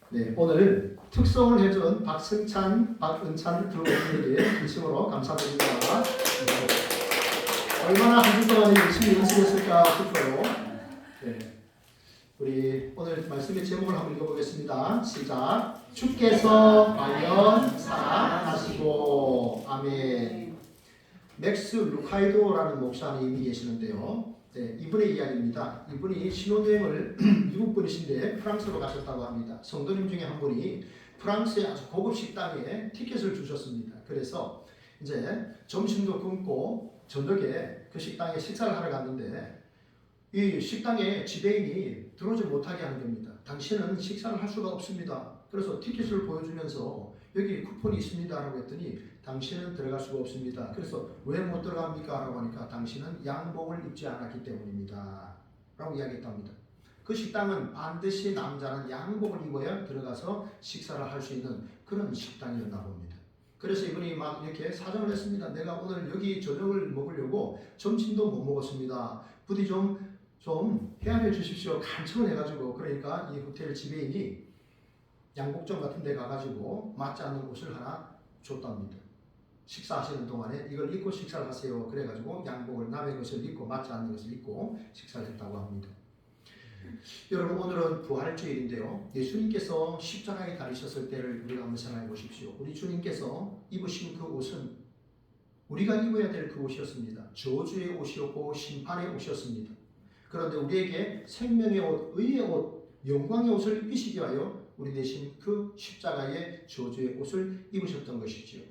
네, 오늘 특송을 해준 박승찬, 박은찬 두 어머니에게 진심으로 감사드립니다. 얼마나 한 주 동안 열심히 연습했을까 싶어요. 네, 우리 오늘 말씀의 제목을 한번 읽어보겠습니다. 시작. 주께서 과연 사랑하시고. 아멘. 맥스 루카이도라는 목사님이 계시는데요. 네, 이분의 이야기입니다. 이분이 신혼여행을 미국 분이신데 프랑스로 가셨다고 합니다. 성도님 중에 한 분이 프랑스의 아주 고급 식당에 티켓을 주셨습니다. 그래서 이제 점심도 굶고 저녁에 그 식당에 식사를 하러 갔는데 이 식당에 지배인이 들어오지 못하게 하는 겁니다. 당신은 식사를 할 수가 없습니다. 그래서 티켓을 보여주면서 여기 쿠폰이 있습니다 라고 했더니 당신은 들어갈 수가 없습니다. 그래서 왜 못 들어갑니까? 라고 하니까 당신은 양복을 입지 않았기 때문입니다 라고 이야기했답니다. 그 식당은 반드시 남자는 양복을 입어야 들어가서 식사를 할 수 있는 그런 식당이었나 봅니다. 그래서 이분이 막 이렇게 사정을 했습니다. 내가 오늘 여기 저녁을 먹으려고 점심도 못 먹었습니다. 부디 좀 헤아려 주십시오. 간청을 해가지고. 그러니까 이 호텔 지배인이 양복점 같은 데 가가지고 맞지 않는 옷을 하나 줬답니다. 식사하시는 동안에 이걸 입고 식사를 하세요. 그래가지고 양복을 남의 것을 입고 맞지 않는 것을 입고 식사를 했다고 합니다. 여러분, 오늘은 부활주일인데요. 예수님께서 십자가에 달리셨을 때를 우리가 한번 생각해 보십시오. 우리 주님께서 입으신 그 옷은 우리가 입어야 될 그 옷이었습니다. 저주의 옷이었고 심판의 옷이었습니다. 그런데 우리에게 생명의 옷, 의의 옷, 영광의 옷을 입히시기 위하여 우리 대신 그 십자가의 저주의 옷을 입으셨던 것이지요.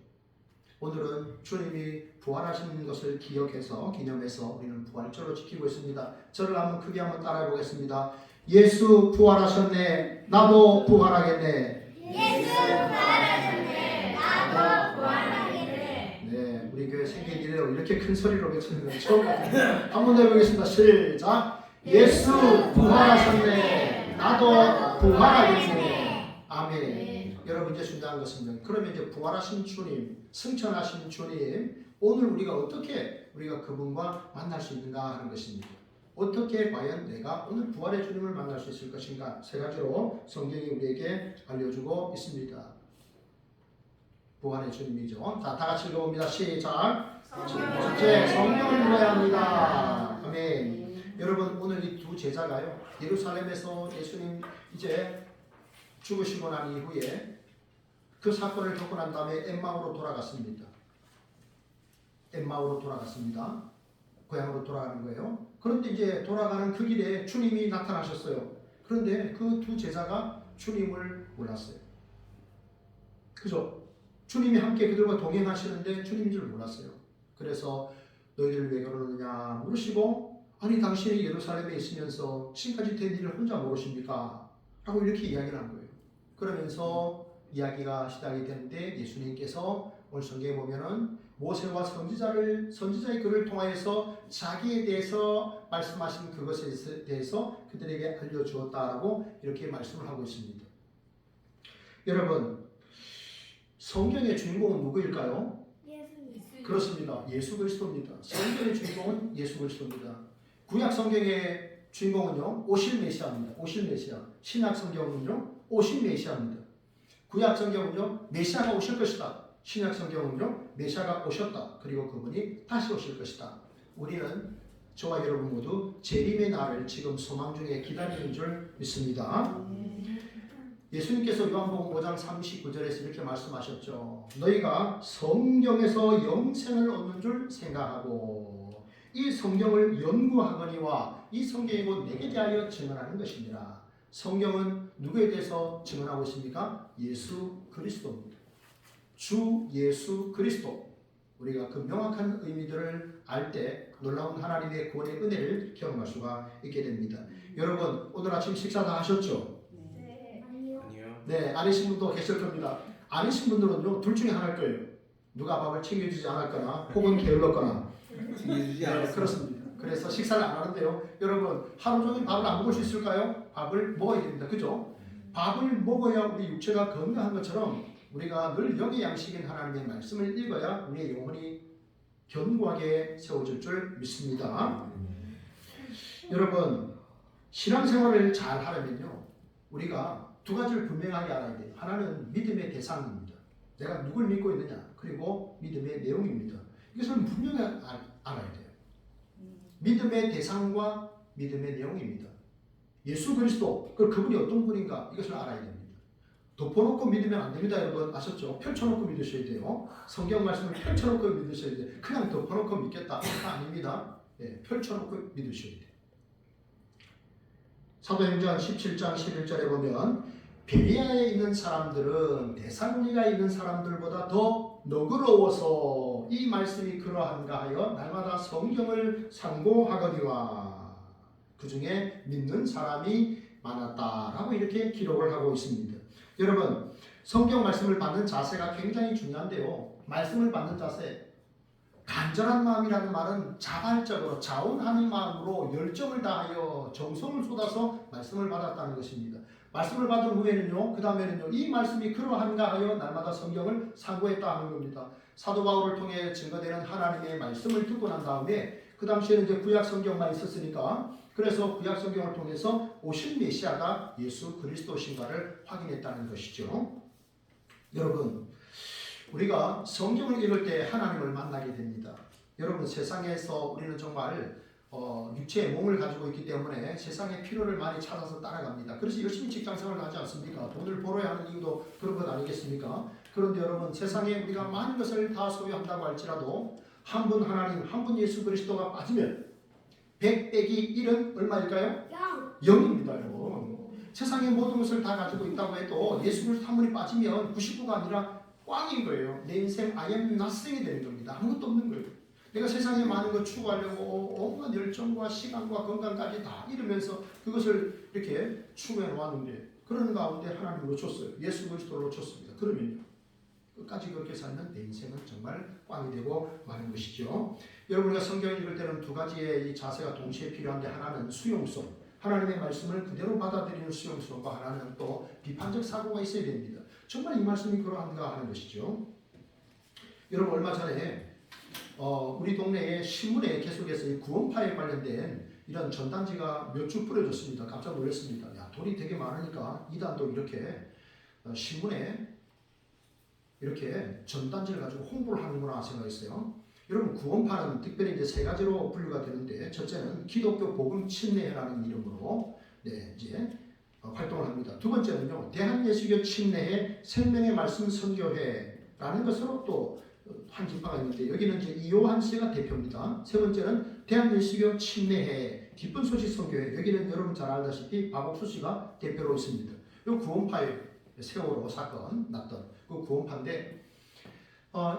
오늘은 주님이 부활하신 것을 기념해서 우리는 부활절로 지키고 있습니다. 저를 한번 크게 한번 따라해 보겠습니다. 예수 부활하셨네. 나도 부활하겠네. 예수 부활하셨네. 나도 부활하겠네. 네, 우리 교회 생긴 이래로 이렇게 큰 소리로 외치는 건 처음 같아요. 한번 해보겠습니다. 시작. 예수 부활하셨네. 나도 부활하겠네. 아멘. 여러분, 이제 중요한 것은 그러면 이제 부활하신 주님, 승천하신 주님, 오늘 우리가 어떻게 우리가 그분과 만날 수 있는가 하는 것입니다. 어떻게 과연 내가 오늘 부활의 주님을 만날 수 있을 것인가? 세 가지로 성경이 우리에게 알려주고 있습니다. 부활의 주님이죠. 자, 다 같이 읽어봅니다. 시작. 첫 번째, 성령을 믿어야 합니다. 아멘. 여러분, 오늘 이 두 제자가요, 예루살렘에서 예수님 이제 죽으시고 난 이후에 그 사건을 겪고 난 다음에 엠마오로 돌아갔습니다. 엠마오로 돌아갔습니다. 고향으로 돌아가는 거예요. 그런데 이제 돌아가는 그 길에 주님이 나타나셨어요. 그런데 그 두 제자가 주님을 몰랐어요. 그죠? 주님이 함께 그들과 동행하시는데 주님인 줄 몰랐어요. 그래서 너희들 왜 그러느냐 물으시고, 아니 당신이 예루살렘에 있으면서 지금까지 된 일을 혼자 모르십니까? 라고 이렇게 이야기를 한 거예요. 그러면서 이야기가 시작이 되는데 예수님께서 오늘 성경에 보면은 모세와 선지자의 글을 통하여서 자기에 대해서 말씀하신 그것에 대해서 그들에게 알려주었다라고 이렇게 말씀을 하고 있습니다. 여러분, 성경의 주인공은 누구일까요? 예수. 그렇습니다. 예수 그리스도입니다. 성경의 주인공은 예수 그리스도입니다. 구약 성경의 주인공은요, 오실 메시아입니다. 오실 메시아. 신약 성경은요, 오실 메시아입니다. 구약 성경은요, 메시아가 오실 것이다. 신약 성경은요, 메시아가 오셨다. 그리고 그분이 다시 오실 것이다. 우리는 저와 여러분 모두 재림의 날을 지금 소망 중에 기다리는 줄 믿습니다. 예수님께서 요한복음 5장 39절에서 이렇게 말씀하셨죠. 너희가 성경에서 영생을 얻는 줄 생각하고 이 성경을 연구하거니와 이 성경이 곧 내게 대하여 증언하는 것이니라. 성경은 누구에 대해서 증언하고 있습니까? 예수 그리스도입니다. 주 예수 그리스도. 우리가 그 명확한 의미들을 알 때 놀라운 하나님의 구원의 은혜를 경험할 수가 있게 됩니다. 여러분, 오늘 아침 식사 다 하셨죠? 네. 아니요. 네, 아니신 분도 계실 겁니다. 아니신 분들은요, 둘 중에 하나일 거예요. 누가 밥을 챙겨주지 않았거나 혹은 게을렀거나. 챙겨주지 않았습니다. 그렇습니다. 그래서 식사를 안 하는데요. 여러분, 하루 종일 밥을 안 먹을 수 있을까요? 밥을 먹어야 됩니다. 그죠? 밥을 먹어야 우리 육체가 건강한 것처럼 우리가 늘 영의 양식인 하나님의 말씀을 읽어야 우리의 영혼이 견고하게 세워질 줄 믿습니다. 여러분, 신앙생활을 잘 하려면요, 우리가 두 가지를 분명하게 알아야 돼요. 하나는 믿음의 대상입니다. 내가 누굴 믿고 있느냐. 그리고 믿음의 내용입니다. 이것을 분명히 알아야 돼요. 믿음의 대상과 믿음의 내용입니다. 예수 그리스도, 그분이 어떤 분인가 이것을 알아야 됩니다. 덮어놓고 믿으면 안 됩니다. 여러분 아셨죠? 펼쳐놓고 믿으셔야 돼요. 성경 말씀을 펼쳐놓고 믿으셔야 돼요. 그냥 덮어놓고 믿겠다. 아닙니다. 네, 펼쳐놓고 믿으셔야 돼요. 사도행전 17장 11절에 보면 베리아에 있는 사람들은 데살로니가에 있는 사람들보다 더 너그러워서 이 말씀이 그러한가 하여 날마다 성경을 상고하거니와 그 중에 믿는 사람이 많았다라고 이렇게 기록을 하고 있습니다. 여러분 성경 말씀을 받는 자세가 굉장히 중요한데요. 말씀을 받는 자세, 간절한 마음이라는 말은 자발적으로 자원하는 마음으로 열정을 다하여 정성을 쏟아서 말씀을 받았다는 것입니다. 말씀을 받은 후에는요, 그 다음에는요, 이 말씀이 그러한가 하여 날마다 성경을 상고했다 하는 겁니다. 사도 바울을 통해 증거되는 하나님의 말씀을 듣고 난 다음에 그 당시에는 이제 구약 성경만 있었으니까 그래서 구약 성경을 통해서 오실 메시아가 예수 그리스도신가를 확인했다는 것이죠. 여러분, 우리가 성경을 읽을 때 하나님을 만나게 됩니다. 여러분 세상에서 우리는 정말 육체의 몸을 가지고 있기 때문에 세상의 필요를 많이 찾아서 따라갑니다. 그래서 열심히 직장생활을 하지 않습니까? 돈을 벌어야 하는 이유도 그런 것 아니겠습니까? 그런데 여러분 세상에 우리가 많은 것을 다 소유한다고 할지라도 한 분 하나님, 한 분 예수 그리스도가 빠지면 100 빼기 1은 얼마일까요? 0입니다. 여러분. 세상의 모든 것을 다 가지고 있다고 해도 예수 그리스도 한 분이 빠지면 99가 아니라 꽝인 거예요. 내 인생 I am nothing이 되는 겁니다. 아무것도 없는 거예요. 내가 세상에 많은 것 추구하려고 온갖 열정과 시간과 건강까지 다 잃으면서 그것을 이렇게 추구해 놓았는데 그런 가운데 하나님을 놓쳤어요. 예수 그리스도를 놓쳤습니다. 그러면요. 끝까지 그렇게 살면 내 인생은 정말 꽝이 되고 마는 것이죠. 여러분 우리가 성경을 읽을 때는 두 가지의 이 자세가 동시에 필요한데 하나는 수용성, 하나님의 말씀을 그대로 받아들이는 수용성과 하나는 또 비판적 사고가 있어야 됩니다. 정말 이 말씀이 그러한가 하는 것이죠. 여러분 얼마 전에 우리 동네에 신문에 계속해서 이 구원파에 관련된 이런 전단지가 몇 주 뿌려졌습니다. 깜짝 놀랐습니다. 야, 돈이 되게 많으니까 이단도 이렇게 신문에 이렇게 전단지를 가지고 홍보를 하는구나 생각했어요. 여러분 구원파는 특별히 이제 세 가지로 분류가 되는데 첫째는 기독교 복음 침례회라는 이름으로 이제 활동을 합니다. 두 번째는요 대한예수교 침례회 생명의 말씀 선교회라는 것으로 또 한 기파가 있는데 여기는 이제 이요한 씨가 대표입니다. 세 번째는 대한예수교 침례회 기쁜 소식 선교회 여기는 여러분 잘 알다시피 박옥수 씨가 대표로 있습니다. 이 구원파의 세월호 사건 났던 그 구원파인데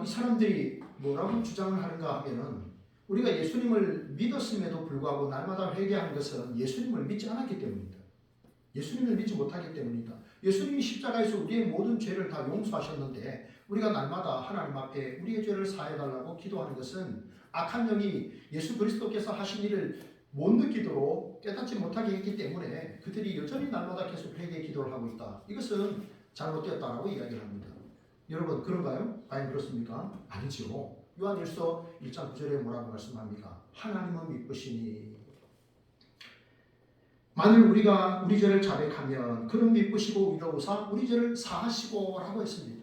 이 사람들이 뭐라고 주장을 하는가 하면은 우리가 예수님을 믿었음에도 불구하고 날마다 회개하는 것은 예수님을 믿지 않았기 때문입니다. 예수님을 믿지 못하기 때문이다. 예수님이 십자가에서 우리의 모든 죄를 다 용서하셨는데 우리가 날마다 하나님 앞에 우리의 죄를 사해달라고 기도하는 것은 악한 영이 예수 그리스도께서 하신 일을 못 느끼도록 깨닫지 못하게 했기 때문에 그들이 여전히 날마다 계속 회개의 기도를 하고 있다. 이것은 잘못되었다라고 이야기를 합니다. 여러분 그런가요? 과연 그렇습니까? 아니죠. 요한일서 1장 9절에 뭐라고 말씀합니까? 하나님은 미쁘시니 만일 우리가 우리 죄를 자백하면 그는 미쁘시고 위로우사 우리 죄를 사하시고 라고 했습니다.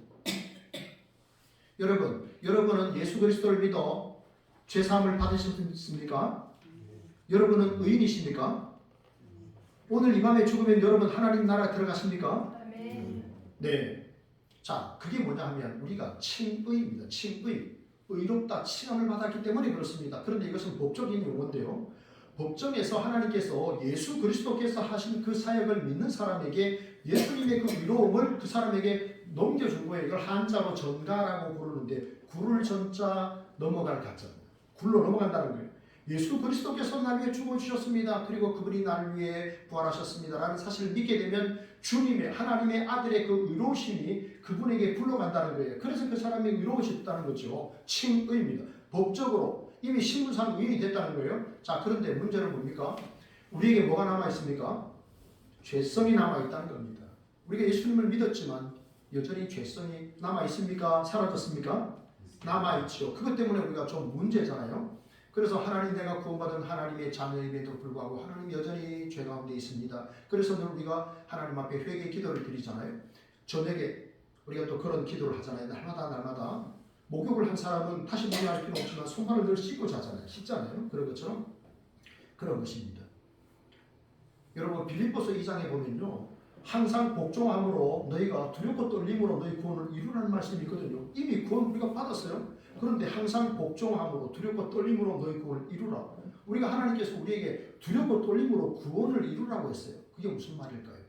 여러분은 예수 그리스도를 믿어 죄사함을 받으셨습니까? 여러분은 의인이십니까? 오늘 이 밤에 죽으면 여러분 하나님 나라 들어가십니까? 네. 자, 그게 뭐냐 하면 우리가 칭의입니다. 칭의. 의롭다, 칭함을 받았기 때문에 그렇습니다. 그런데 이것은 법적인 용어인데요. 법정에서 하나님께서 예수 그리스도께서 하신 그 사역을 믿는 사람에게 예수님의 그 위로움을 그 사람에게 넘겨준 거예요. 이걸 한자로 전가라고 부르는데 굴을 전자 넘어갈 가자입니다. 굴로 넘어간다는 거예요. 예수 그리스도께서 날 위해 죽어주셨습니다. 그리고 그분이 날 위해 부활하셨습니다. 라는 사실을 믿게 되면 주님의 하나님의 아들의 그 의로우심이 그분에게 불러간다는 거예요. 그래서 그 사람이 의로우셨다는 거죠. 칭의입니다. 법적으로 이미 신분상 의인이 됐다는 거예요. 자, 그런데 문제는 뭡니까? 우리에게 뭐가 남아있습니까? 죄성이 남아있다는 겁니다. 우리가 예수님을 믿었지만 여전히 죄성이 남아있습니까? 사라졌습니까? 남아있죠. 그것 때문에 우리가 좀 문제잖아요. 그래서 하나님 내가 구원받은 하나님의 자녀임에도 불구하고 하나님 여전히 죄 가운데 있습니다. 그래서 늘 우리가 하나님 앞에 회개 기도를 드리잖아요. 저녁에 우리가 또 그런 기도를 하잖아요. 날마다 목욕을 한 사람은 다시 목욕할 필요 없지만 손발을 늘 씻고 자잖아요. 씻잖아요. 그런 것처럼 그런 것입니다. 여러분 빌립보서 2장에 보면요. 항상 복종함으로 너희가 두렵고 떨림으로 너희 구원을 이루라는 말씀이 있거든요. 이미 구원 우리가 받았어요. 그런데 항상 복종함으로 두렵고 떨림으로 너희 구원을 이루라. 우리가 하나님께서 우리에게 두렵고 떨림으로 구원을 이루라고 했어요. 그게 무슨 말일까요?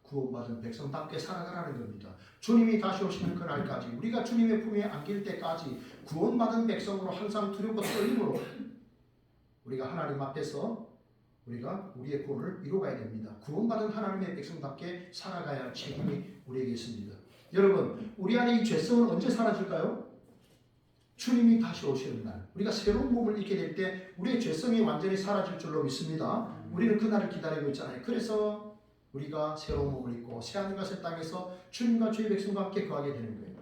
구원받은 백성답게 살아가라는 겁니다. 주님이 다시 오시는 그날까지 우리가 주님의 품에 안길 때까지 구원받은 백성으로 항상 두렵고 떨림으로 우리가 하나님 앞에서 우리가 우리의 구원을 이루어가야 됩니다. 구원받은 하나님의 백성답게 살아가야 할 책임이 우리에게 있습니다. 여러분 우리 안에 이 죄성은 언제 사라질까요? 주님이 다시 오시는 날 우리가 새로운 몸을 입게 될 때 우리의 죄성이 완전히 사라질 줄로 믿습니다. 우리는 그날을 기다리고 있잖아요. 그래서 우리가 새로운 몸을 입고 새하늘과 새 땅에서 주님과 주의 백성과 함께 거하게 되는 거예요.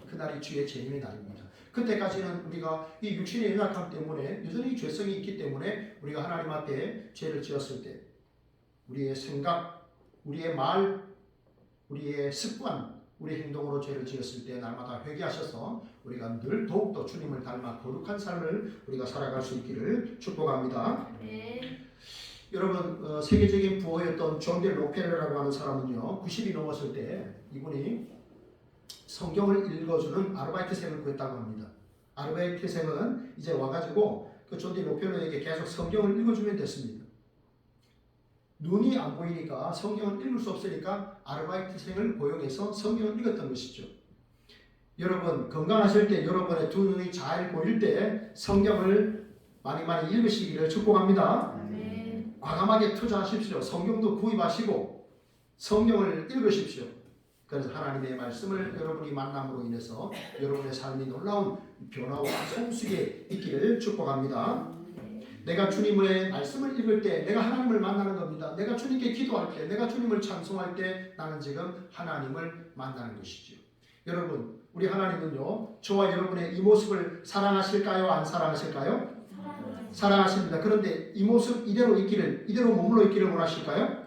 그날이 주의 재림의 날입니다. 그때까지는 우리가 이 육신의 연약함 때문에 여전히 죄성이 있기 때문에 우리가 하나님 앞에 죄를 지었을 때 우리의 생각, 우리의 말, 우리의 습관, 우리의 행동으로 죄를 지었을 때 날마다 회개하셔서 우리가 늘 더욱더 주님을 닮아 거룩한 삶을 우리가 살아갈 수 있기를 축복합니다. 여러분 세계적인 부호였던 존 데 로펠러라고 하는 사람은요 90이 넘었을 때 이분이 성경을 읽어주는 아르바이트생을 구했다고 합니다. 아르바이트생은 이제 와가지고 그 존 데 로펠러에게 계속 성경을 읽어주면 됐습니다. 눈이 안 보이니까 성경을 읽을 수 없으니까 아르바이트생을 고용해서 성경을 읽었던 것이죠. 여러분 건강하실 때 여러분의 두 눈이 잘 보일 때 성경을 많이 읽으시기를 축복합니다. 과감하게 투자하십시오. 성경도 구입하시고 성경을 읽으십시오. 그래서 하나님의 말씀을 여러분이 만남으로 인해서 여러분의 삶이 놀라운 변화와 성숙에 있기를 축복합니다. 내가 주님의 말씀을 읽을 때 내가 하나님을 만나는 겁니다. 내가 주님께 기도할 때 내가 주님을 찬송할 때 나는 지금 하나님을 만나는 것이죠. 여러분 우리 하나님은요 저와 여러분의 이 모습을 사랑하실까요? 안 사랑하실까요? 사랑하십니다. 그런데 이 모습 이대로 있기를 이대로 머물러 있기를 원하실까요?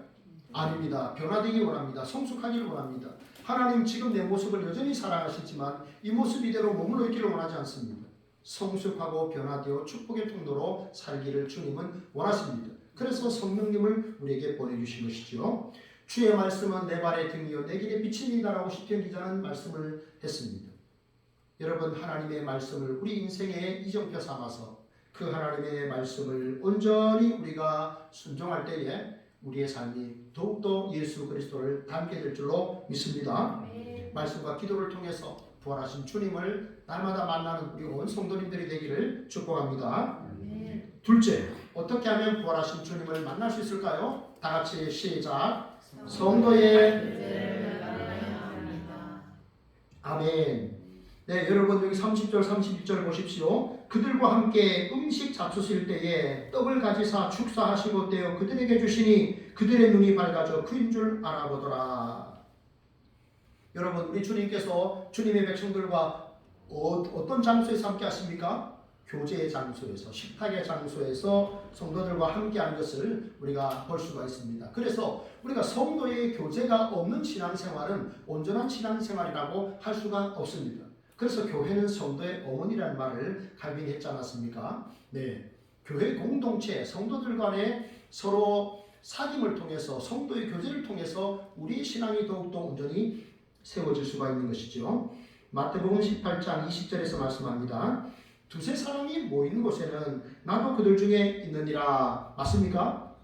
아닙니다. 변화되기 원합니다. 성숙하기를 원합니다. 하나님 지금 내 모습을 여전히 사랑하시지만 이 모습 이대로 머물러 있기를 원하지 않습니다. 성숙하고 변화되어 축복의 통로로 살기를 주님은 원하십니다. 그래서 성령님을 우리에게 보내주신 것이죠. 주의 말씀은 내 발의 등이요 내 길의 빛입니다라고 시편 기자는 말씀을 했습니다. 여러분 하나님의 말씀을 우리 인생의 이정표 삼아서 그 하나님의 말씀을 온전히 우리가 순종할 때에 우리의 삶이 더욱더 예수 그리스도를 닮게 될 줄로 믿습니다. 말씀과 기도를 통해서 부활하신 주님을 날마다 만나는 우리 온 성도님들이 되기를 축복합니다. 둘째, 어떻게 하면 부활하신 주님을 만날 수 있을까요? 다 같이 시작. 성도의 아멘. 네, 여러분 여기 30절 31절 보십시오. 그들과 함께 음식 잡수실 때에 떡을 가지사 축사하시고 떼어 그들에게 주시니 그들의 눈이 밝아져 그인 줄 알아보더라. 여러분 우리 주님께서 주님의 백성들과 어떤 장소에서 함께 하십니까? 교제의 장소에서 식탁의 장소에서 성도들과 함께 한 것을 우리가 볼 수가 있습니다. 그래서 우리가 성도의 교제가 없는 신앙생활은 온전한 신앙생활이라고 할 수가 없습니다. 그래서 교회는 성도의 어머니라는 말을 칼빈이 했지 않았습니까? 네, 교회 공동체, 성도들 간에 서로 사귐을 통해서 성도의 교제를 통해서 우리의 신앙이 더욱더 온전히 세워질 수가 있는 것이죠. 마태복음 18장 20절에서 말씀합니다. 두세 사람이 모인 곳에는 나도 그들 중에 있느니라. 맞습니까?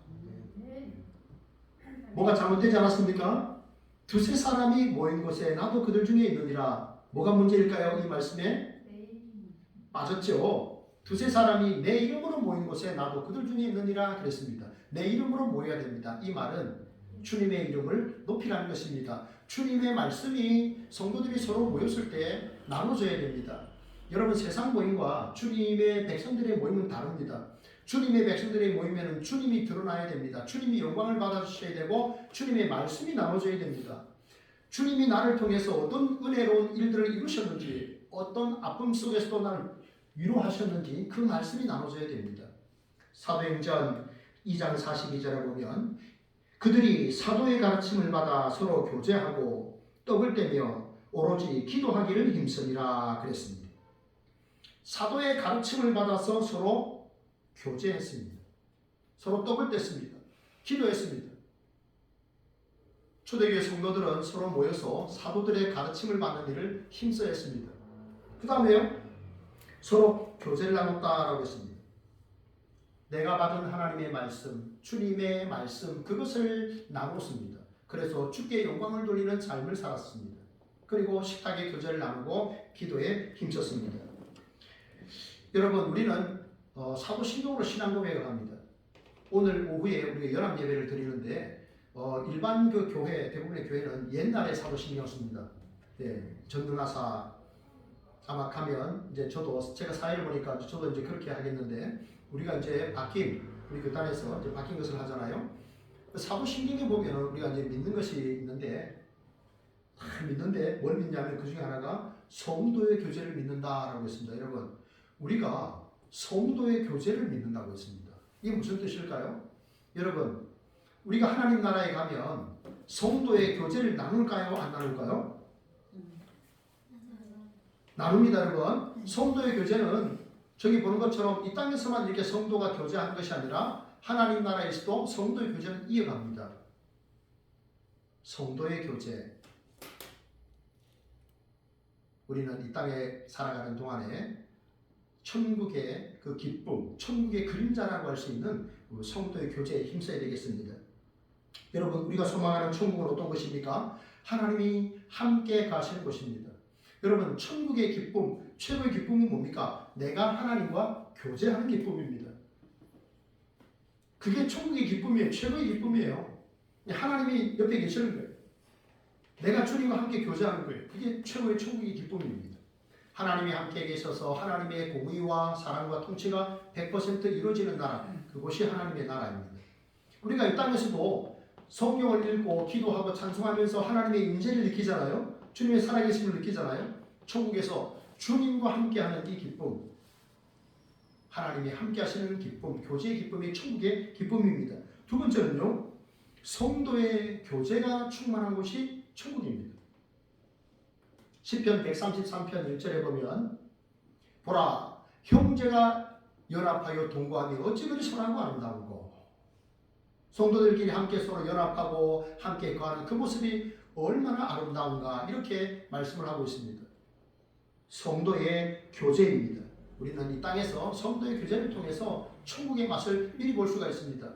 뭐가 잘못되지 않았습니까? 두세 사람이 모인 곳에 나도 그들 중에 있느니라. 뭐가 문제일까요? 이 말씀에 빠졌죠. 두세 사람이 내 이름으로 모인 곳에 나도 그들 중에 있느니라 그랬습니다. 내 이름으로 모여야 됩니다. 이 말은 주님의 이름을 높이라는 것입니다. 주님의 말씀이 성도들이 서로 모였을 때 나눠져야 됩니다. 여러분 세상 모임과 주님의 백성들의 모임은 다릅니다. 주님의 백성들의 모임에는 주님이 드러나야 됩니다. 주님이 영광을 받아주셔야 되고 주님의 말씀이 나눠져야 됩니다. 주님이 나를 통해서 어떤 은혜로운 일들을 이루셨는지 어떤 아픔 속에서도 나를 위로하셨는지 그 말씀이 나눠져야 됩니다. 사도행전 2장 42절에 보면 그들이 사도의 가르침을 받아 서로 교제하고 떡을 떼며 오로지 기도하기를 힘쓰니라 그랬습니다. 사도의 가르침을 받아서 서로 교제했습니다. 서로 떡을 뗐습니다. 기도했습니다. 초대교회 성도들은 서로 모여서 사도들의 가르침을 받는 일을 힘써 했습니다. 그 다음에요, 서로 교제를 나눴다라고 했습니다. 내가 받은 하나님의 말씀, 주님의 말씀, 그것을 나눴습니다. 그래서 주께 영광을 돌리는 삶을 살았습니다. 그리고 식탁에 교제를 나누고 기도에 힘썼습니다. 여러분, 우리는 사도신경으로 신앙 고백을 합니다. 오늘 오후에 우리가 연합 예배를 드리는데 일반 그 교회, 대부분의 교회는 옛날에 사도신경이었습니다. 네, 전능하사 아마 가면 이제 제가 사회를 보니까 저도 이제 그렇게 하겠는데 우리가 이제 우리 교단에서 이제 바뀐 것을 하잖아요. 사도신경에 보면은 우리가 이제 믿는 것이 있는데 뭘 믿냐면 그 중에 하나가 성도의 교제를 믿는다라고 했습니다. 여러분, 우리가 성도의 교제를 믿는다고 했습니다. 이게 무슨 뜻일까요? 여러분, 우리가 하나님 나라에 가면 성도의 교제를 나눌까요? 안 나눌까요? 나눕니다, 여러분. 성도의 교제는 저기 보는 것처럼 이 땅에서만 이렇게 성도가 교제하는 것이 아니라 하나님 나라에서도 성도의 교제는 이어갑니다. 성도의 교제. 우리는 이 땅에 살아가는 동안에 천국의 그 기쁨, 천국의 그림자라고 할 수 있는 성도의 교제에 힘써야 되겠습니다. 여러분, 우리가 소망하는 천국은 어떤 것입니까? 하나님이 함께 가시는 곳입니다. 여러분, 천국의 기쁨, 최고의 기쁨은 뭡니까? 내가 하나님과 교제하는 기쁨입니다. 그게 천국의 기쁨이에요. 최고의 기쁨이에요. 하나님이 옆에 계시는 거예요. 내가 주님과 함께 교제하는 거예요. 그게 최고의 천국의 기쁨입니다. 하나님이 함께 계셔서 하나님의 공의와 사랑과 통치가 100% 이루어지는 나라, 그곳이 하나님의 나라입니다. 우리가 이 땅에서도 성경을 읽고 기도하고 찬송하면서 하나님의 임재를 느끼잖아요. 주님의 살아계심을 느끼잖아요. 천국에서 주님과 함께하는 이 기쁨, 하나님이 함께 하시는 기쁨, 교제의 기쁨이 천국의 기쁨입니다. 두 번째는요, 성도의 교제가 충만한 곳이 천국입니다. 시편 133편 1절에 보면 보라, 형제가 연합하여 동거하며 어찌 그리 선하고 아름다운고. 성도들끼리 함께 서로 연합하고 함께 거하는 그 모습이 얼마나 아름다운가, 이렇게 말씀을 하고 있습니다. 성도의 교제입니다. 우리는 이 땅에서 성도의 교제를 통해서 천국의 맛을 미리 볼 수가 있습니다.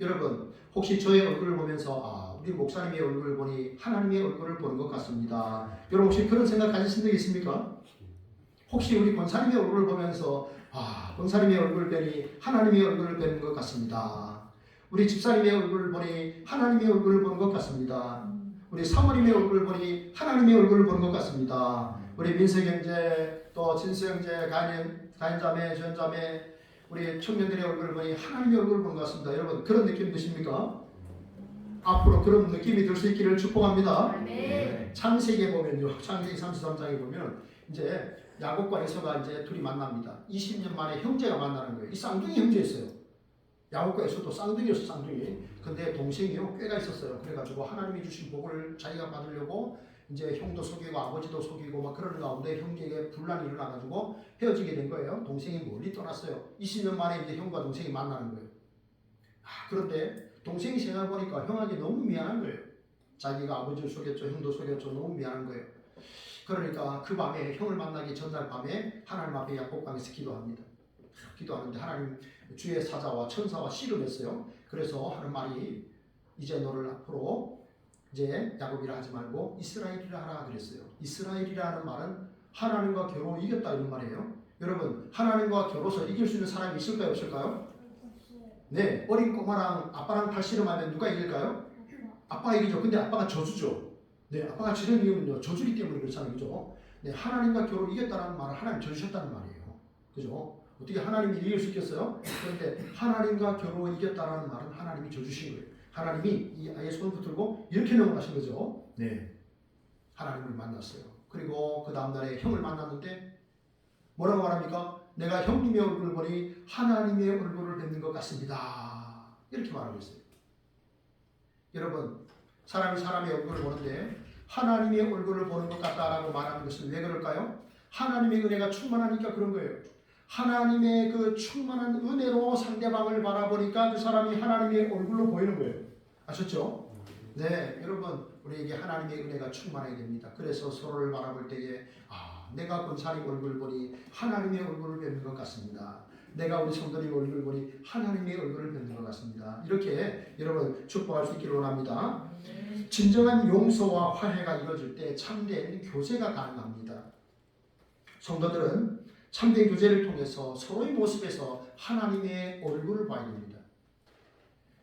여러분, 혹시 저의 얼굴을 보면서 우리 목사님의 얼굴을 보니 하나님의 얼굴을 보는 것 같습니다. 여러분, 혹시 그런 생각 가지신 적 있습니까? 혹시 우리 권사님의 얼굴을 보면서 권사님의 얼굴을 보니 하나님의 얼굴을 보는 것 같습니다. 우리 집사님의 얼굴을 보니 하나님의 얼굴을 보는 것 같습니다. 우리 사모님의 얼굴을 보니 하나님의 얼굴을 보는 것 같습니다. 우리 민석 형제, 또 진수 형제, 가인자매, 전자매, 우리 청년들의 얼굴을 보니 하나님의 얼굴을 보는 것 같습니다. 여러분, 그런 느낌 드십니까? 앞으로 그런 느낌이 들 수 있기를 축복합니다. 네. 창세기에 보면요, 창세기 33장에 보면 이제 야곱과 에서가 이제 둘이 만납니다. 20년 만에 형제가 만나는 거예요. 이 쌍둥이 형제였어요. 야곱과 에서도 쌍둥이였어, 쌍둥이. 근데 동생이요, 꾀가 있었어요. 그래가지고 하나님이 주신 복을 자기가 받으려고 이제 형도 속이고 아버지도 속이고 막 그러는 가운데 형제에게 분란이 일어나가지고 헤어지게 된 거예요. 동생이 멀리 떠났어요. 20년 만에 이제 형과 동생이 만나는 거예요. 그런데 동생이 생각해보니까 형에게 너무 미안한 거예요. 자기가 아버지를 속였죠, 형도 속였죠. 너무 미안한 거예요. 그러니까 그 밤에 형을 만나기 전날 밤에 하나님 앞에 야곱강에서 기도합니다. 기도하는데 하나님 주의 사자와 천사와 씨름했어요. 그래서 하는 말이 이제 너를 앞으로 이제 야곱이라 하지 말고 이스라엘이라 하라 그랬어요. 이스라엘이라는 말은 하나님과 겨루 이겼다 이런 말이에요. 여러분, 하나님과 겨루서 이길 수 있는 사람이 있을까요, 없을까요? 네, 어린 꼬마랑 아빠랑 팔씨름하면 누가 이길까요? 아빠가 이기죠. 근데 아빠가 저주죠. 네, 아빠가 지는 이유는요, 저주기 때문에 그렇잖아요, 그죠? 네, 하나님과 겨루 이겼다는 말은 하나님 저주셨다는 말이에요, 그죠? 어떻게 하나님이 이길 수 있겠어요? 그런데 하나님과 겨루 이겼다는 말은 하나님이 저주신 거예요. 하나님이 이 아이의 손을 붙들고 이렇게 넘어가신 거죠. 네, 하나님을 만났어요. 그리고 그 다음날에 형을 만났는데 뭐라고 말합니까? 내가 형님의 얼굴을 보니 하나님의 얼굴을 뵙는 것 같습니다. 이렇게 말하고 있어요. 여러분, 사람이 사람의 얼굴을 보는데 하나님의 얼굴을 보는 것 같다라고 말하는 것은 왜 그럴까요? 하나님의 은혜가 충만하니까 그런 거예요. 하나님의 그 충만한 은혜로 상대방을 바라보니까 그 사람이 하나님의 얼굴로 보이는 거예요. 아셨죠? 네, 여러분, 우리에게 하나님의 은혜가 충만하게 됩니다. 그래서 서로를 바라볼 때에 내가 권사님 얼굴을 보니 하나님의 얼굴을 뵙는 것 같습니다. 내가 우리 성도님 얼굴을 보니 하나님의 얼굴을 뵙는 것 같습니다. 이렇게 여러분 축복할 수 있기를 원합니다. 진정한 용서와 화해가 이루어질 때 참된 교제가 가능합니다. 성도들은 참된 교제를 통해서 서로의 모습에서 하나님의 얼굴을 봐야 됩니다.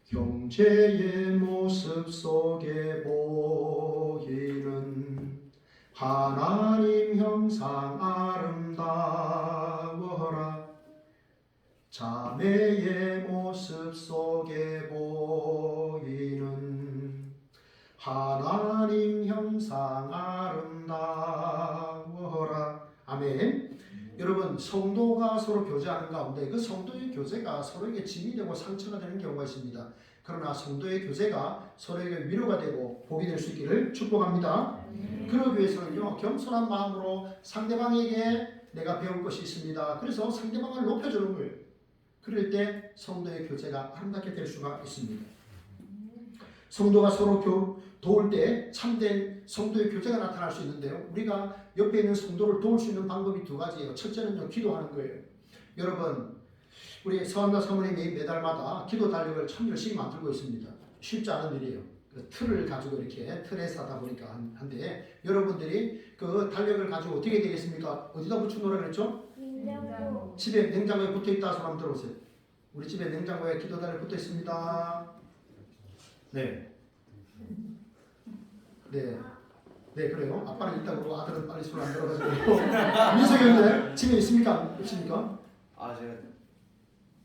형제의 모습 속에 보이는 하나님 형상 아름다워라. 자매의 모습 속에 보이는 하나님 형상 아름다워라. 아멘. 여러분, 성도가 서로 교제하는 가운데 그 성도의 교제가 서로에게 짐이 되고 상처가 되는 경우가 있습니다. 그러나 성도의 교제가 서로에게 위로가 되고 복이 될 수 있기를 축복합니다. 그러기 위해서는요, 겸손한 마음으로 상대방에게 내가 배울 것이 있습니다. 그래서 상대방을 높여주는 거예요. 그럴 때 성도의 교제가 아름답게 될 수가 있습니다. 성도가 서로 도울 때 참된 성도의 교제가 나타날 수 있는데요. 우리가 옆에 있는 성도를 도울 수 있는 방법이 두 가지예요. 첫째는요, 기도하는 거예요. 여러분, 우리 서한나 사모님이 매달마다 기도 달력을 참 열심히 만들고 있습니다. 쉽지 않은 일이에요. 그 틀을 가지고 이렇게 틀에서 하다 보니까 한데, 여러분들이 그 달력을 가지고 어떻게 되겠습니까? 어디다 붙여놓으라 그랬죠? 냉장고. 집에 냉장고에 붙어 있다 소리 한번 들어보세요. 우리 집에 냉장고에 기도 달력 붙어 있습니다. 네. 네. 네, 그래요. 아빠는 있다고 그러고 아들은 빨리 손을 안 들어가지고. 민석이 형제 집에 있습니까? 없습니까? 제가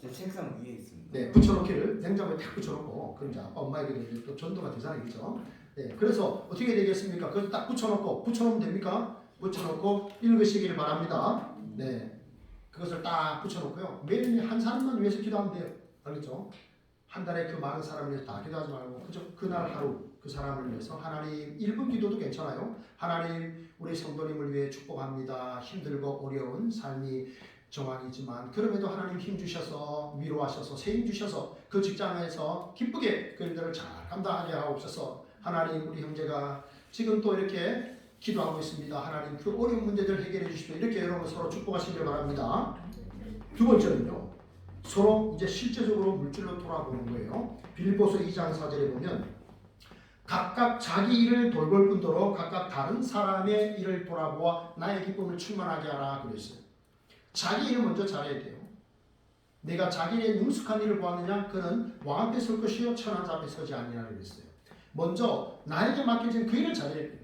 제 책상 위에 있습니다. 네, 붙여놓기를 냉장고에 탁 붙여놓고, 그럼 이제 아빠 엄마에게 또 전도가 되잖아요, 그죠? 네, 그래서 어떻게 되겠습니까? 그걸 딱 붙여놓으면 됩니까? 붙여놓고 읽으시기를 바랍니다. 네, 그것을 딱 붙여놓고요. 매일 한 사람만 위해서 기도하면 돼요. 알겠죠? 한 달에 그 많은 사람을 위해서 다 기도하지 말고 그저 그날 하루 그 사람을 위해서 하나님 1분 기도도 괜찮아요. 하나님, 우리 성도님을 위해 축복합니다. 힘들고 어려운 삶이 정황이지만 그럼에도 하나님 힘 주셔서 위로하셔서 세임 주셔서 그 직장에서 기쁘게 그 일들을 잘 감당하게 하옵소서. 하나님, 우리 형제가 지금 또 이렇게 기도하고 있습니다. 하나님, 그 어려운 문제들 해결해 주십시오. 이렇게 여러분 서로 축복하시길 바랍니다. 두 번째는요, 서로 이제 실제적으로 물질로 돌아보는 거예요. 빌립보서 2장 4절에 보면 각각 자기 일을 돌볼 뿐더러 각각 다른 사람의 일을 돌아보아 나의 기쁨을 충만하게 하라 그랬어요. 자기 일을 먼저 잘해야 돼요. 내가 자기 일에 능숙한 일을 보았느냐? 그는 왕 앞에 설 것이요 천한 앞에 서지 아니하라 그랬어요. 먼저 나에게 맡겨진 그 일을 잘해야 돼요.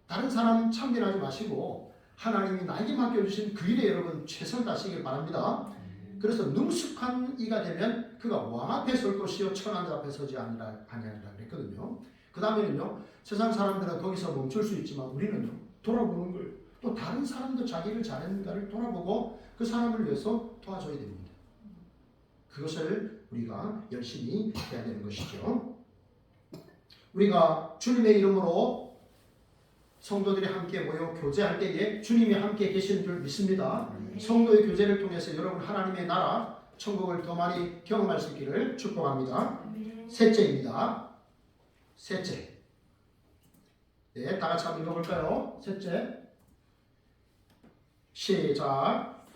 다른 사람 참견하지 마시고 하나님이 나에게 맡겨주신 그 일에 여러분 최선을 다하시길 바랍니다. 그래서 능숙한 이가 되면 그가 왕 앞에 설 것이요 천한 앞에 서지 아니하리라 그랬거든요. 그 다음에는요, 세상 사람들은 거기서 멈출 수 있지만 우리는요, 돌아보는 거예요. 또 다른 사람도 자기를 잘했는가를 돌아보고 그 사람을 위해서 도와줘야 됩니다. 그것을 우리가 열심히 해야 되는 것이죠. 우리가 주님의 이름으로 성도들이 함께 모여 교제할 때에 주님이 함께 계시는 줄 믿습니다. 성도의 교제를 통해서 여러분 하나님의 나라, 천국을 더 많이 경험할 수 있기를 축복합니다. 셋째입니다. 셋째. 네, 다 같이 한번 읽어볼까요? 셋째. 시작.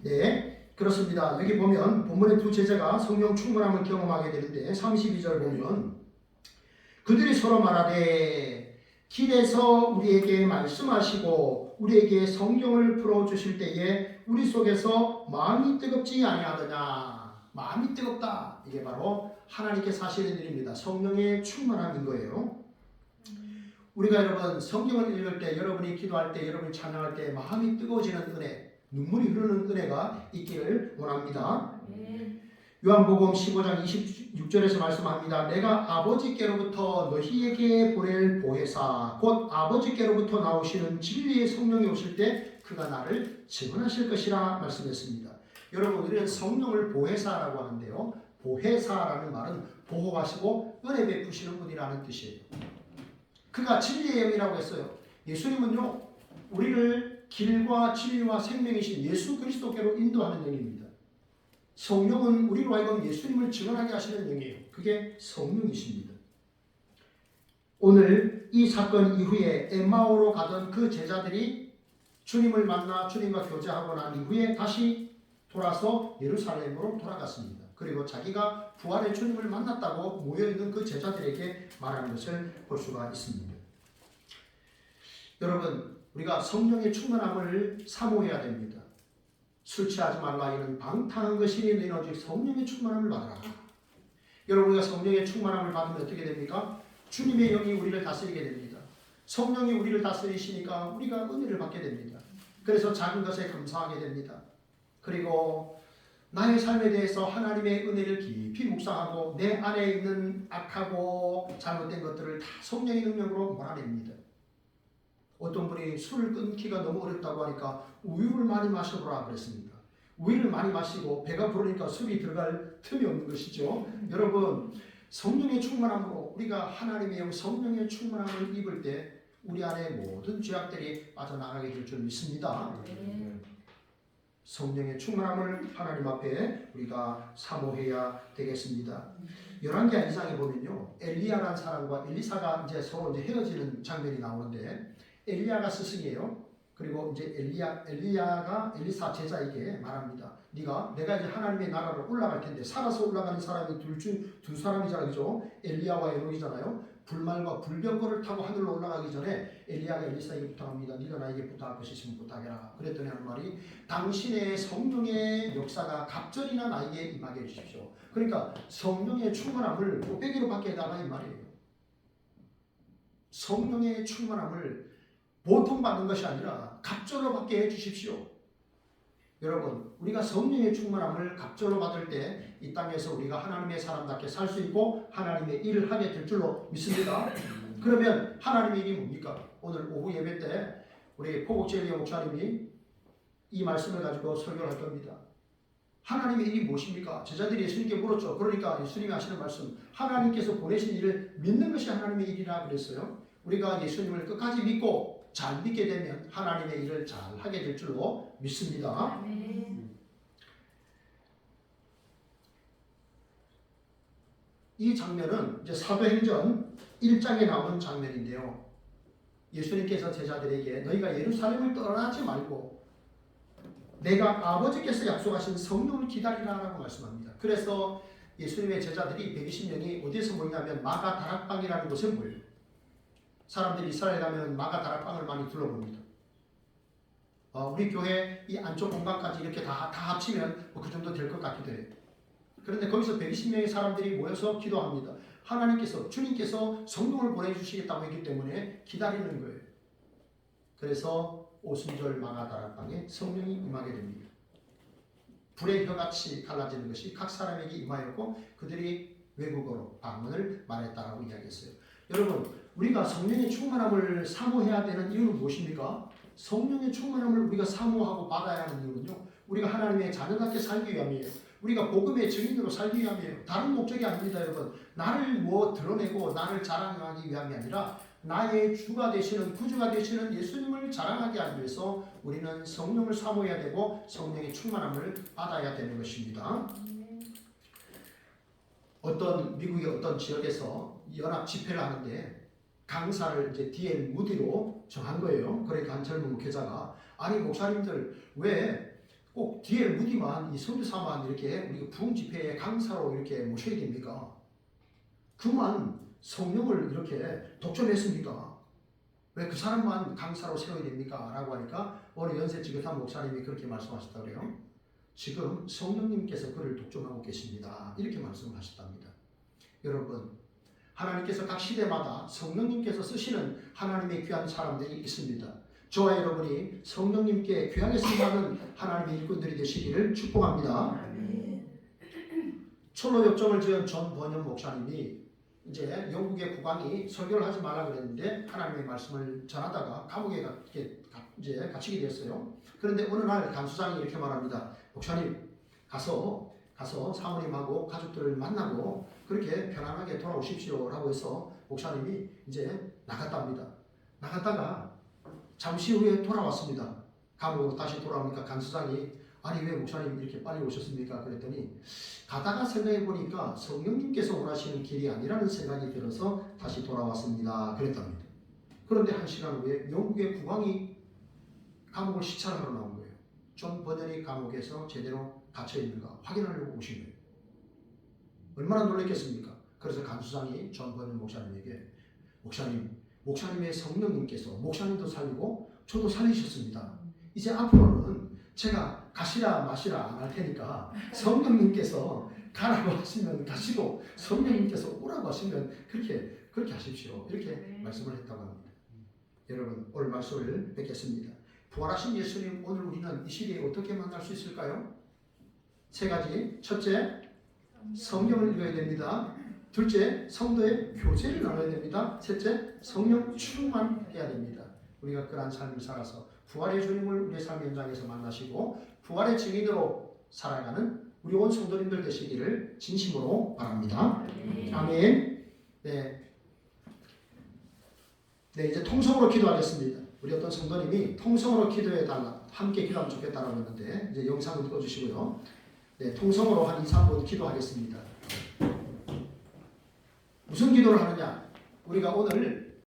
네, 그렇습니다. 여기 보면 본문의 두 제자가 성령 충만함을 경험하게 되는데 32절 보면 그들이 서로 말하되 길에서 우리에게 말씀하시고 우리에게 성경을 풀어주실 때에 우리 속에서 마음이 뜨겁지 아니하더냐. 마음이 뜨겁다. 이게 바로 하나님께 사시는 일입니다. 성령의 충만함인 거예요. 우리가 여러분 성경을 읽을 때, 여러분이 기도할 때, 여러분이 찬양할 때 마음이 뜨거워지는 은혜, 눈물이 흐르는 은혜가 있기를 원합니다. 요한복음 15장 26절에서 말씀합니다. 내가 아버지께로부터 너희에게 보낼 보혜사 곧 아버지께로부터 나오시는 진리의 성령이 오실 때 그가 나를 증언하실 것이라 말씀했습니다. 여러분, 우리는 성령을 보혜사라고 하는데요. 보혜사라는 말은 보호하시고 은혜 베푸시는 분이라는 뜻이에요. 그가 진리의 영이라고 했어요. 예수님은요, 우리를 길과 진리와 생명이신 예수 그리스도께로 인도하는 영입니다. 성령은 우리로 하여금 예수님을 증언하게 하시는 영이에요. 그게 성령이십니다. 오늘 이 사건 이후에 엠마오로 가던 그 제자들이 주님을 만나 주님과 교제하고 난 이후에 다시 돌아서 예루살렘으로 돌아갔습니다. 그리고 자기가 부활의 주님을 만났다고 모여있는 그 제자들에게 말하는 것을 볼 수가 있습니다. 여러분, 우리가 성령의 충만함을 사모해야 됩니다. 술 취하지 말라 이는 방탕한 것이니 너희는 오직 성령의 충만함을 받아라. 여러분, 우리가 성령의 충만함을 받으면 어떻게 됩니까? 주님의 영이 우리를 다스리게 됩니다. 성령이 우리를 다스리시니까 우리가 은혜를 받게 됩니다. 그래서 작은 것에 감사하게 됩니다. 그리고 나의 삶에 대해서 하나님의 은혜를 깊이 묵상하고 내 안에 있는 악하고 잘못된 것들을 다 성령의 능력으로 몰아냅니다. 어떤 분이 술을 끊기가 너무 어렵다고 하니까 우유를 많이 마셔보라 그랬습니다. 우유를 많이 마시고 배가 부르니까 술이 들어갈 틈이 없는 것이죠. 여러분, 성령의 충만함으로 우리가 하나님의 영 성령의 충만함을 입을 때 우리 안에 모든 죄악들이 빠져나가게 될 줄 믿습니다. 성령의 충만함을 하나님 앞에 우리가 사모해야 되겠습니다. 열왕기하 2장에 보면요, 엘리야라는 사람과 엘리사가 이제 서로 헤어지는 장면이 나오는데, 엘리야가 스승이에요. 그리고 이제 엘리야가 엘리사 제자에게 말합니다. 내가 이제 하나님의 나라로 올라갈 텐데, 살아서 올라가는 사람이 두 사람이잖아요, 그죠? 엘리야와 에녹이잖아요. 불말과 불병거를 타고 하늘로 올라가기 전에 엘리야가 엘리사에게 부탁합니다. 네가 나에게 부탁할 것이 있으면 부탁해라. 그랬더니 하는 말이 당신의 성령의 역사가 갑절이나 나에게 임하게 해주십시오. 그러니까 성령의 충만함을 꼭대기로 받게 해달라 이 말이에요. 성령의 충만함을 보통 받는 것이 아니라 갑절로 받게 해주십시오. 여러분, 우리가 성령의 충만함을 갑절로 받을 때 이 땅에서 우리가 하나님의 사람답게 살 수 있고 하나님의 일을 하게 될 줄로 믿습니다. 그러면 하나님의 일이 뭡니까? 오늘 오후 예배 때 우리 포곡제일의 목사님이 이 말씀을 가지고 설교를 할 겁니다. 하나님의 일이 무엇입니까? 제자들이 예수님께 물었죠. 그러니까 예수님이 하시는 말씀, 하나님께서 보내신 일을 믿는 것이 하나님의 일이라 그랬어요. 우리가 예수님을 끝까지 믿고 잘 믿게 되면 하나님의 일을 잘 하게 될 줄로 믿습니다. 이 장면은 이제 사도행전 1장에 나오는 장면인데요. 예수님께서 제자들에게 너희가 예루살렘을 떠나지 말고 내가 아버지께서 약속하신 성령을 기다리라라고 말씀합니다. 그래서 예수님의 제자들이 120명이 어디에서 모이냐면 마가 다락방이라는 곳에 모여요. 사람들이 이스라엘 가면 마가 다락방을 많이 둘러봅니다. 우리 교회 이 안쪽 공간까지 이렇게 다 합치면 그 정도 될 것 같기도 해요. 그런데 거기서 120명의 사람들이 모여서 기도합니다. 주님께서 성령을 보내주시겠다고 했기 때문에 기다리는 거예요. 그래서 오순절 마가 다락방에 성령이 임하게 됩니다. 불의 혀같이 갈라지는 것이 각 사람에게 임하였고 그들이 외국어로 방언을 말했다라고 이야기했어요. 여러분, 우리가 성령의 충만함을 사모해야 되는 이유는 무엇입니까? 성령의 충만함을 우리가 사모하고 받아야 하는 이유는요, 우리가 하나님의 자녀답게 살기 위함이에요. 우리가 복음의 증인으로 살기 위함이에요. 다른 목적이 아닙니다, 여러분. 나를 드러내고 나를 자랑하기 위함이 아니라 나의 주가 되시는 구주가 되시는 예수님을 자랑하게 하기 위해서 우리는 성령을 사모해야 되고 성령의 충만함을 받아야 되는 것입니다. 미국의 어떤 지역에서 연합 집회를 하는데 강사를 이제 D.L. 무디로 정한 거예요. 그러니까 한 젊은 목회자가 아니 목사님들 왜 꼭 D.L. 무디만 이 선교사만 이렇게 우리 부흥 집회에 강사로 이렇게 모셔야 됩니까? 그만 성령을 이렇게 독점했습니까? 왜 그 사람만 강사로 세워야 됩니까? 라고 하니까 어느 연세 지긋한 목사님이 그렇게 말씀하셨다고 그래요. 지금 성령님께서 그를 독점하고 계십니다. 이렇게 말씀하셨답니다. 여러분, 하나님께서 각 시대마다 성령님께서 쓰시는 하나님의 귀한 사람들이 있습니다. 저와 여러분이 성령님께 귀하게 쓰임받는 하나님의 일꾼들이 되시기를 축복합니다. 철로 역정을 지은 존 번연 목사님이 이제 영국의 국왕이 설교를 하지 말라 그랬는데 하나님의 말씀을 전하다가 감옥에 이제 갇히게 되었어요. 그런데 어느 날 간수장이 이렇게 말합니다. 목사님 가서 사모님하고 가족들을 만나고 그렇게 편안하게 돌아오십시오라고 해서 목사님이 이제 나갔답니다. 나갔다가 잠시 후에 돌아왔습니다. 감옥으로 다시 돌아오니까 간수장이 아니 왜 목사님 이렇게 빨리 오셨습니까? 그랬더니 가다가 생각해 보니까 성령님께서 원하시는 길이 아니라는 생각이 들어서 다시 돌아왔습니다. 그랬답니다. 그런데 한 시간 후에 영국의 국왕이 감옥을 시찰하러 나온 거예요. 존 버전이 감옥에서 제대로 갇혀 있는가 확인하려고 오신 거예요. 얼마나 놀랐겠습니까? 그래서 간수장이 존 버전 목사님에게 목사님의 성령님께서 목사님도 살리고 저도 살리셨습니다. 이제 앞으로는 제가 가시라 마시라 안 할 테니까 성령님께서 가라고 하시면 가시고 성령님께서 오라고 하시면 그렇게 하십시오. 이렇게 말씀을 했다고 합니다. 여러분 오늘 말씀을 뵙겠습니다. 부활하신 예수님 오늘 우리는 이 시대에 어떻게 만날 수 있을까요? 세 가지. 첫째, 성경을 읽어야 됩니다. 둘째, 성도의 교제를 나눠야 됩니다. 셋째, 성령 충만해야 됩니다. 우리가 그러한 삶을 살아서 부활의 주님을 우리의 삶 현장에서 만나시고 부활의 증인으로 살아가는 우리 온 성도님들 되시기를 진심으로 바랍니다. 아멘. 네, 이제 통성으로 기도하겠습니다. 우리 어떤 성도님이 통성으로 기도해달라, 함께 기도하면 좋겠다라고 했는데 이제 영상을 꺼주시고요. 네, 통성으로 한 2, 3분 기도하겠습니다. 무슨 기도를 하느냐? 우리가 오늘